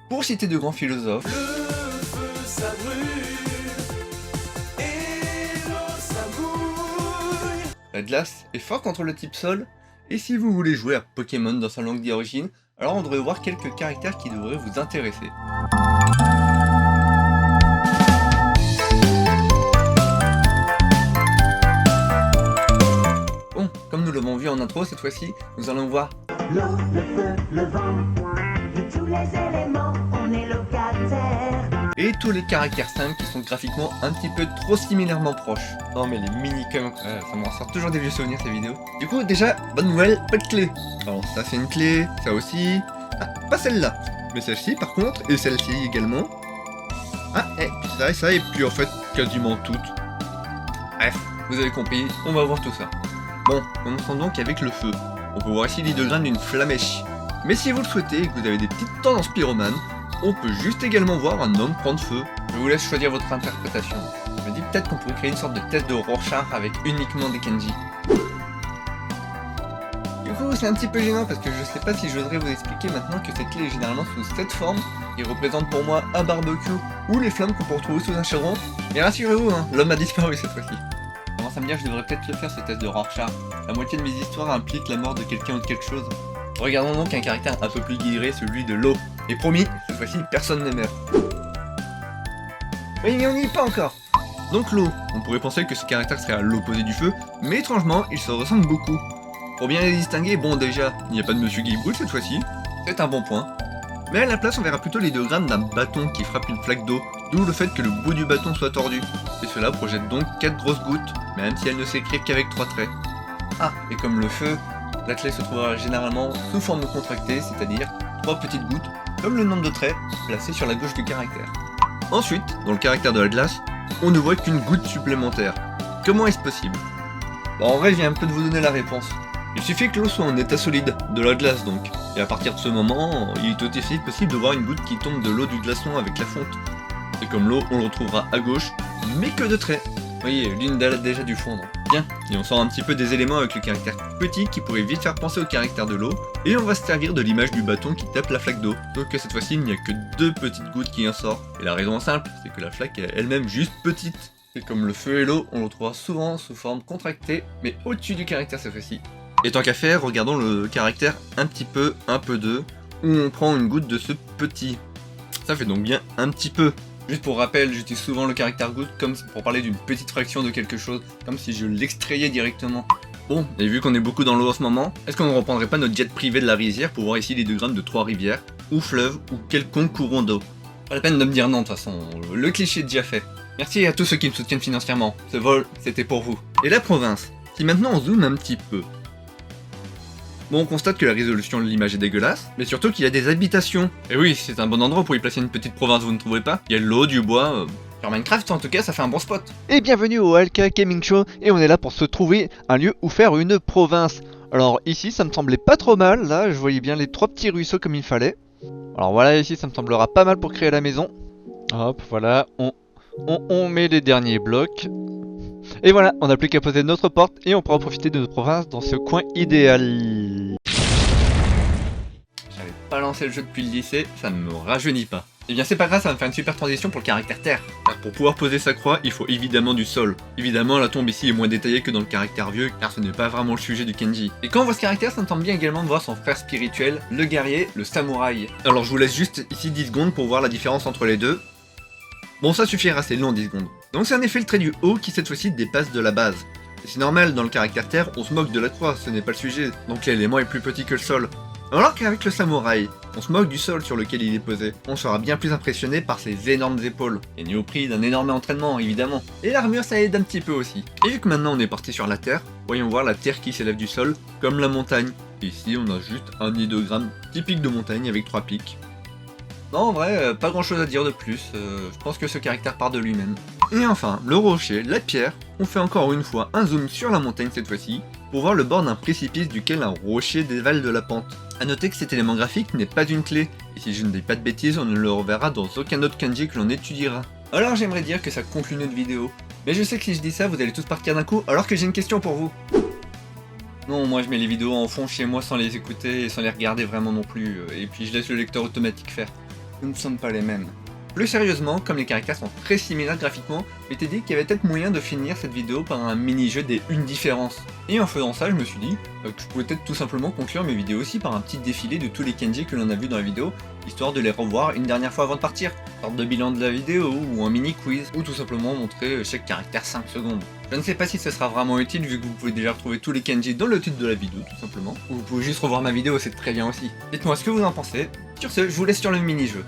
Pour citer de grands philosophes, Le feu ça brûle et l'eau ça mouille. la glace est fort contre le type sol, et si vous voulez jouer à Pokémon dans sa langue d'origine, alors on devrait voir quelques caractères qui devraient vous intéresser. Bon, comme nous l'avons vu en intro, cette fois-ci, nous allons voir L'eau, le feu, le vent, de tous les éléments, on est locataire. et tous les caractères simples qui sont graphiquement un petit peu trop similairement proches. Non mais les mini-coms, ça me ressort toujours des vieux souvenirs ces vidéos. Du coup déjà, bonne nouvelle, pas de clé. Alors ça c'est une clé, ça aussi... Ah, pas celle-là, mais celle-ci par contre, et celle-ci également. Ah, et puis ça, et puis en fait quasiment toutes. Bref, vous avez compris, on va voir tout ça. Bon, commençons donc avec le feu. On peut voir ici l'idéogramme d'une flamèche. Mais si vous le souhaitez et que vous avez des petites tendances pyromanes, on peut juste également voir un homme prendre feu. Je vous laisse choisir votre interprétation. Je me dis peut-être qu'on pourrait créer une sorte de test de Rorschach avec uniquement des kanji. Du coup, c'est un petit peu gênant parce que je sais pas si je voudrais vous expliquer maintenant que cette clé est généralement sous cette forme, qui représente pour moi un barbecue ou les flammes qu'on peut retrouver sous un chaudron. Et rassurez-vous, hein, l'homme a disparu cette fois-ci. Je commence à me dire que je devrais peut-être le faire ce test de Rorschach. La moitié de mes histoires impliquent la mort de quelqu'un ou de quelque chose. Regardons donc un caractère un peu plus guilleré, celui de l'eau. Et promis, cette fois-ci, personne ne meurt. Oui, mais on n'y est pas encore. Donc l'eau, on pourrait penser que ce caractère serait à l'opposé du feu, mais étrangement, ils se ressemblent beaucoup. Pour bien les distinguer, bon déjà, il n'y a pas de Monsieur Guy cette fois-ci, c'est un bon point. Mais à la place, on verra plutôt l'idéogramme d'un bâton qui frappe une flaque d'eau, d'où le fait que le bout du bâton soit tordu. Et cela projette donc 4 grosses gouttes, même si elles ne s'écrivent qu'avec 3 traits. Ah, et comme le feu, la clé se trouvera généralement sous forme contractée, c'est-à-dire 3 petites gouttes, comme le nombre de traits placés sur la gauche du caractère. Ensuite, dans le caractère de la glace, on ne voit qu'une goutte supplémentaire. Comment est-ce possible? En vrai, je viens un peu de vous donner la réponse. Il suffit que l'eau soit en état solide, de la glace donc. Et à partir de ce moment, il est aussi possible de voir une goutte qui tombe de l'eau du glaçon avec la fonte. Et comme l'eau, on le retrouvera à gauche, mais que de traits. Vous voyez, l'une date déjà du fondre. Bien, et on sort un petit peu des éléments avec le caractère petit qui pourrait vite faire penser au caractère de l'eau, et on va se servir de l'image du bâton qui tape la flaque d'eau. Sauf que cette fois-ci, il n'y a que 2 petites gouttes qui en sortent. Et la raison est simple, c'est que la flaque est elle-même juste petite. Et comme le feu et l'eau, on le trouvera souvent sous forme contractée, mais au-dessus du caractère cette fois-ci. Et tant qu'à faire, regardons le caractère un peu 2, où on prend une goutte de ce petit. Ça fait donc bien un petit peu. Juste pour rappel, j'utilise souvent le caractère goutte comme pour parler d'une petite fraction de quelque chose, comme si je l'extrayais directement. Bon, et vu qu'on est beaucoup dans l'eau en ce moment, est-ce qu'on ne reprendrait pas notre jet privé de la rizière pour voir ici les diagrammes de 3 rivières, ou fleuves, ou quelconque courant d'eau? Pas la peine de me dire non de toute façon, le cliché est déjà fait. Merci à tous ceux qui me soutiennent financièrement, ce vol, c'était pour vous. Et la province, si maintenant on zoome un petit peu. Bon, on constate que la résolution de l'image est dégueulasse, mais surtout qu'il y a des habitations. Et oui, c'est un bon endroit pour y placer une petite province, vous ne trouvez pas? Il y a de l'eau, du bois... Sur Minecraft, en tout cas, ça fait un bon spot. Et bienvenue au Alka Gaming Show, et on est là pour se trouver un lieu où faire une province. Alors ici, ça me semblait pas trop mal, là, je voyais bien les 3 petits ruisseaux comme il fallait. Alors voilà, ici, ça me semblera pas mal pour créer la maison. Hop, voilà, on met les derniers blocs. Et voilà, on n'a plus qu'à poser notre porte et on pourra profiter de notre province dans ce coin idéal. J'avais pas lancé le jeu depuis le lycée, ça ne me rajeunit pas. Et bien c'est pas grave, ça va me faire une super transition pour le caractère terre. Car pour pouvoir poser sa croix, il faut évidemment du sol. Évidemment, la tombe ici est moins détaillée que dans le caractère vieux, car ce n'est pas vraiment le sujet du Kenji. Et quand on voit ce caractère, ça me tente bien également de voir son frère spirituel, le guerrier, le samouraï. Alors je vous laisse juste ici 10 secondes pour voir la différence entre les deux. Bon, ça suffira, c'est long 10 secondes. Donc c'est en effet le trait du haut qui cette fois-ci dépasse de la base. Et c'est normal, dans le caractère terre, on se moque de la croix, ce n'est pas le sujet, donc l'élément est plus petit que le sol. Alors qu'avec le samouraï, on se moque du sol sur lequel il est posé. On sera bien plus impressionné par ses énormes épaules, et ni au prix d'un énorme entraînement évidemment. Et l'armure ça aide un petit peu aussi. Et vu que maintenant on est parti sur la terre, voyons voir la terre qui s'élève du sol, comme la montagne. Et ici on a juste un idéogramme typique de montagne avec 3 pics. Non, en vrai, pas grand chose à dire de plus, je pense que ce caractère part de lui-même. Et enfin, le rocher, la pierre, on fait encore une fois un zoom sur la montagne cette fois-ci, pour voir le bord d'un précipice duquel un rocher dévale de la pente. A noter que cet élément graphique n'est pas une clé, et si je ne dis pas de bêtises, on ne le reverra dans aucun autre kanji que l'on étudiera. Alors j'aimerais dire que ça conclut notre vidéo, mais je sais que si je dis ça, vous allez tous partir d'un coup, alors que j'ai une question pour vous. Non, moi je mets les vidéos en fond chez moi sans les écouter et sans les regarder vraiment non plus, et puis je laisse le lecteur automatique faire. nous ne sommes pas les mêmes. Plus sérieusement, comme les caractères sont très similaires graphiquement, je m'étais dit qu'il y avait peut-être moyen de finir cette vidéo par un mini-jeu des une différence. Et en faisant ça, je me suis dit que je pouvais peut-être tout simplement conclure mes vidéos aussi par un petit défilé de tous les Kenji que l'on a vu dans la vidéo, histoire de les revoir une dernière fois avant de partir. Une sorte de bilan de la vidéo, ou un mini-quiz, ou tout simplement montrer chaque caractère 5 secondes. Je ne sais pas si ce sera vraiment utile vu que vous pouvez déjà retrouver tous les Kenji dans le titre de la vidéo, tout simplement. Ou vous pouvez juste revoir ma vidéo, c'est très bien aussi. Dites-moi ce que vous en pensez. Sur ce, je vous laisse sur le mini-jeu.